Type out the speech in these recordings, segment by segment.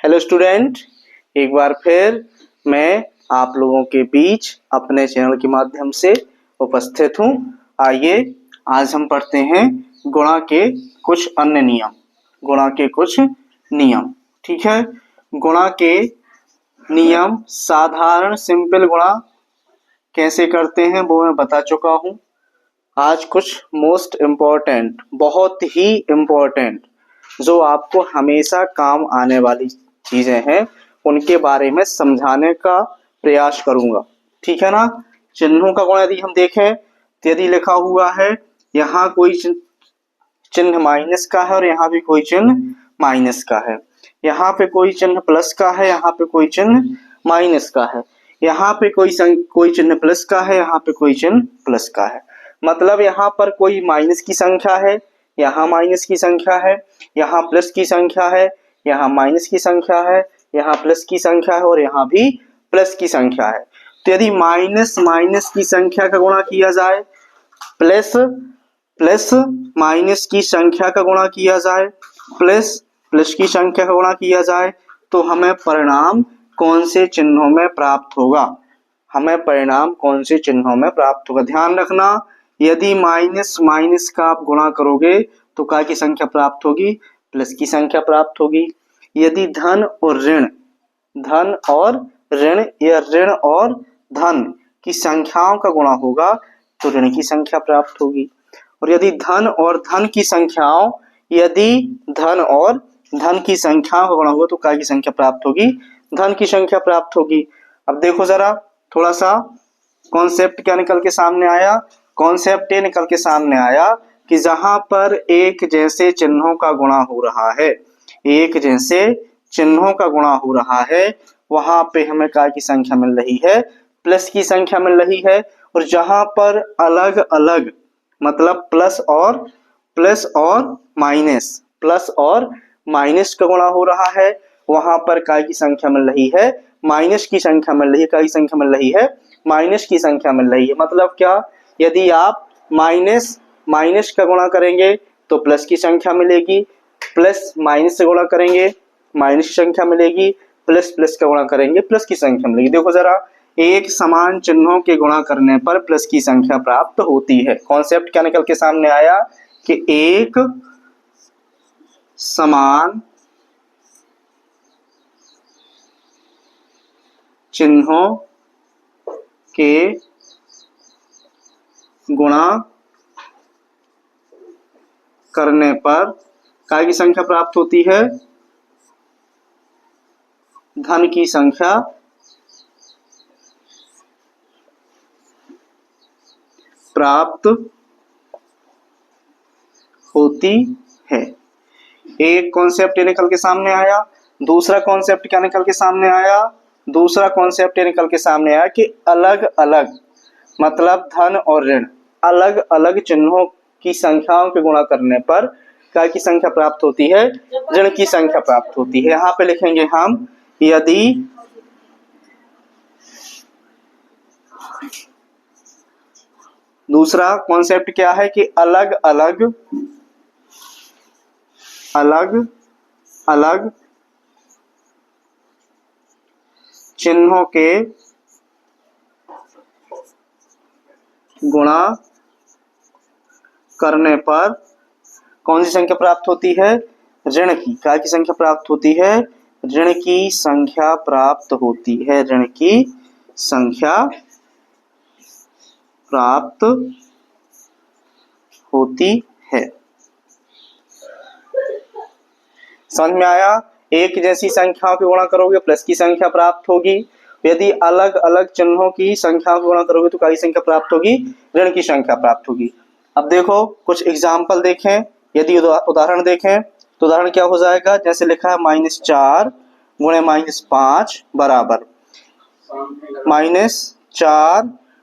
Hello student, एक बार फिर मैं आप लोगों के बीच अपने चैनल के माध्यम से उपस्थित हूँ। आइए आज हम पढ़ते हैं गुणा के कुछ अन्य नियम। गुणा के कुछ नियम, ठीक है। गुणा के नियम साधारण सिंपल गुणा कैसे करते हैं वो मैं बता चुका हूँ। आज कुछ मोस्ट इम्पोर्टेंट, बहुत ही इम्पोर्टेंट, जो आपको हमेशा काम आने वाली चीजें हैं उनके बारे में समझाने का प्रयास करूंगा, ठीक है ना। चिन्हों का गुणा यदि हम देखें तो यदि लिखा हुआ है यहाँ कोई चिन्ह माइनस का है और यहाँ भी कोई चिन्ह माइनस का है, यहाँ पे कोई चिन्ह प्लस का है, यहाँ पे कोई चिन्ह माइनस का है, यहाँ पे कोई चिन्ह प्लस का है, यहाँ पे कोई चिन्ह प्लस का है। मतलब यहाँ पर कोई माइनस की संख्या है, यहाँ माइनस की संख्या है, यहाँ प्लस की संख्या है, यहाँ माइनस की संख्या है, यहाँ प्लस की संख्या है और यहाँ भी प्लस की संख्या है। तो यदि माइनस माइनस की संख्या का गुणा किया जाए, प्लस प्लस माइनस की संख्या का गुणा किया जाए, प्लस प्लस की संख्या का गुणा किया जाए, तो हमें परिणाम कौन से चिन्हों में प्राप्त होगा? हमें परिणाम कौन से चिन्हों में प्राप्त होगा? ध्यान रखना, यदि माइनस माइनस का आप गुणा करोगे तो क्या की संख्या प्राप्त होगी? प्लस की संख्या प्राप्त होगी। यदि धन और ऋण या ऋण और धन की संख्याओं का गुणा होगा तो ऋण की संख्या प्राप्त होगी। और यदि धन और धन की संख्याओं का गुणा होगा तो क्या की संख्या प्राप्त होगी? धन की संख्या प्राप्त होगी। अब देखो जरा, थोड़ा सा कॉन्सेप्ट क्या निकल के सामने आया? कॉन्सेप्ट ये निकल के सामने आया कि जहां पर एक जैसे चिन्हों का गुणा हो रहा है, एक जैसे चिन्हों का गुणा हो रहा है, वहां पे हमें काय की संख्या मिल रही है? प्लस की संख्या मिल रही है। और जहां पर अलग अलग, मतलब प्लस और माइनस का गुणा हो रहा है, वहां पर काय की संख्या मिल रही है? माइनस की संख्या मिल रही है। काय की संख्या मिल रही है? माइनस की संख्या मिल रही है। मतलब क्या? यदि आप माइनस का गुणा करेंगे तो प्लस की संख्या मिलेगी, प्लस माइनस से गुणा करेंगे माइनस की संख्या मिलेगी, प्लस प्लस का गुणा करेंगे प्लस की संख्या मिलेगी। देखो जरा, एक समान चिन्हों के गुणा करने पर प्लस की संख्या प्राप्त होती है। कॉन्सेप्ट क्या निकल के सामने आया कि एक समान चिन्हों के गुणा करने पर काय की संख्या प्राप्त होती है? धन की संख्या प्राप्त होती है। एक कॉन्सेप्ट ये निकल के सामने आया। दूसरा कॉन्सेप्ट क्या निकल के सामने आया? दूसरा कॉन्सेप्ट ये निकल के सामने आया कि अलग अलग, मतलब धन और ऋण, अलग अलग चिन्हों की संख्याओं के गुणा करने पर काय की संख्या प्राप्त होती है? ऋण की संख्या प्राप्त होती है। यहाँ पे लिखेंगे हम, यदि दूसरा कॉन्सेप्ट क्या है कि अलग अलग चिन्हों के गुणा करने पर कौन सी संख्या प्राप्त होती है? ऋण की। काय की संख्या प्राप्त होती है? ऋण की संख्या प्राप्त होती है। ऋण की संख्या प्राप्त होती है। समझ में आया? एक जैसी संख्याओं के गुणा करोगे प्लस की संख्या प्राप्त होगी। यदि अलग अलग चिन्हों की संख्याओं को गुणा करोगे तो काय संख्या प्राप्त होगी? ऋण की संख्या प्राप्त होगी। अब देखो कुछ एग्जाम्पल देखें। यदि उदाहरण देखें तो उदाहरण क्या हो जाएगा? जैसे लिखा है -4 गुणे -5 बराबर, -4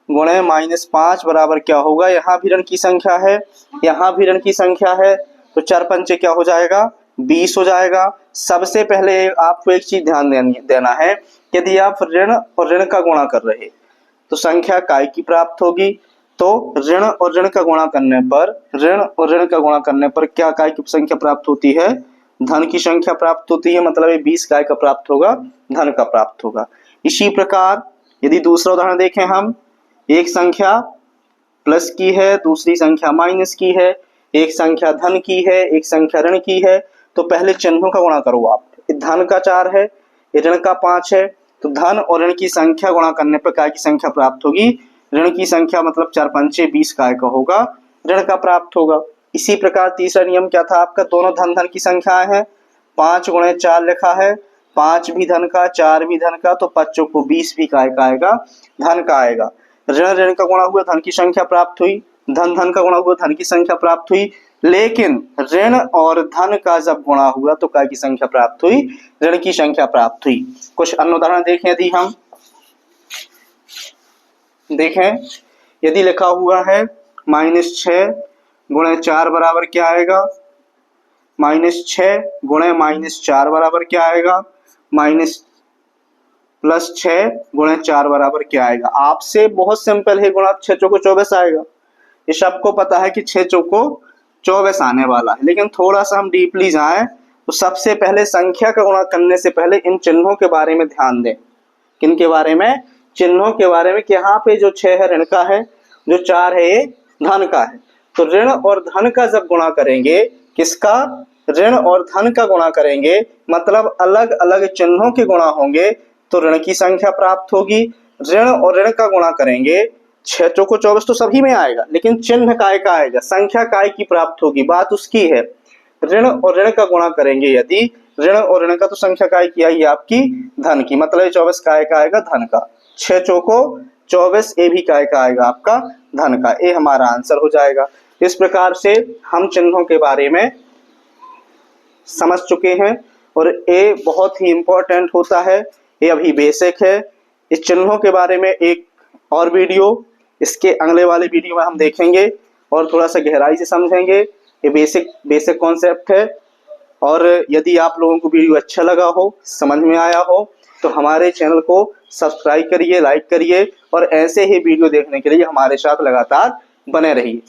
गुणे -5 बराबर क्या होगा? यहाँ भी ऋण की संख्या है, यहाँ भी ऋण की संख्या है, तो 4 पंचे क्या हो जाएगा? 20 हो जाएगा। सबसे पहले आपको एक चीज ध्यान देना है, यदि आप ऋण और ऋण का गुणा कर रहे तो संख्या काय की प्राप्त होगी? तो ऋण और ऋण का गुणा करने पर क्या काय की संख्या प्राप्त होती है? धन की संख्या प्राप्त होती है, मतलब ये 20 काय का प्राप्त होगा, धन का प्राप्त होगा। इसी प्रकार यदि दूसरा उदाहरण देखें हम, एक संख्या प्लस की है, दूसरी संख्या माइनस की है, एक संख्या धन की है, एक संख्या ऋण की है, तो पहले चिन्हों का गुणा करो आप। धन का 4 है, ऋण का 5 है, तो धन और ऋण की संख्या गुणा करने पर काय की संख्या प्राप्त होगी, ऋण की संख्या, मतलब 4 पंचे 20 काय का होगा, ऋण का प्राप्त होगा। इसी प्रकार तीसरा नियम क्या था आपका, दोनों धन धन की संख्याएं हैं, 5 गुणे 4 लिखा है, 5 भी धन का 4 भी धन का, तो 5 को 20 भी काय का आएगा, धन का आएगा। ऋण ऋण का गुणा हुआ, धन की संख्या प्राप्त हुई, धन धन का गुणा हुआ, धन की संख्या प्राप्त हुई, लेकिन ऋण और धन का जब गुणा हुआ तो काय की संख्या प्राप्त हुई, ऋण की संख्या प्राप्त हुई। कुछ अन्य उदाहरण देखें, यदि हम देखें, यदि लिखा हुआ है -6 गुणे 4 बराबर क्या आएगा, -6 गुणे -4 बराबर क्या आएगा, +6 गुणे 4 बराबर क्या आएगा। आपसे बहुत सिंपल है, गुणा 6 चौको 24 आएगा। ये सबको पता है कि 6 चौको 24 आने वाला है, लेकिन थोड़ा सा हम डीपली जाएं तो सबसे पहले संख्या का गुणा करने से पहले इन चिन्हों के बारे में ध्यान दें। किन के बारे में, चिन्हों के बारे में, कि यहाँ पे जो 6 है ऋण का है, जो 4 है ये धन का है। तो ऋण और धन का जब गुणा करेंगे, किसका, ऋण और धन का गुणा करेंगे, मतलब अलग अलग चिन्हों के गुणा होंगे तो ऋण की संख्या प्राप्त होगी। ऋण और ऋण का गुणा करेंगे, 6 चौको 24 तो सभी में आएगा, लेकिन चिन्ह काय का आएगा, संख्या काय की प्राप्त होगी, बात उसकी है। ऋण और ऋण का गुणा करेंगे यदि, ऋण और ऋण का तो संख्या काय की आई आपकी, धन की, मतलब 24 काय का आएगा, धन का। 6 चौको 24 ये भी काय का आएगा, आपका धन का। ये हमारा आंसर हो जाएगा। इस प्रकार से हम चिन्हों के बारे में समझ चुके हैं और ये बहुत ही इंपॉर्टेंट होता है, ये अभी बेसिक है। इस चिन्हों के बारे में एक और वीडियो इसके अगले वाले वीडियो में हम देखेंगे और थोड़ा सा गहराई से समझेंगे। ये बेसिक कॉन्सेप्ट है। और यदि आप लोगों को वीडियो अच्छा लगा हो, समझ में आया हो, तो हमारे चैनल को सब्सक्राइब करिए, लाइक करिए और ऐसे ही वीडियो देखने के लिए हमारे साथ लगातार बने रहिए।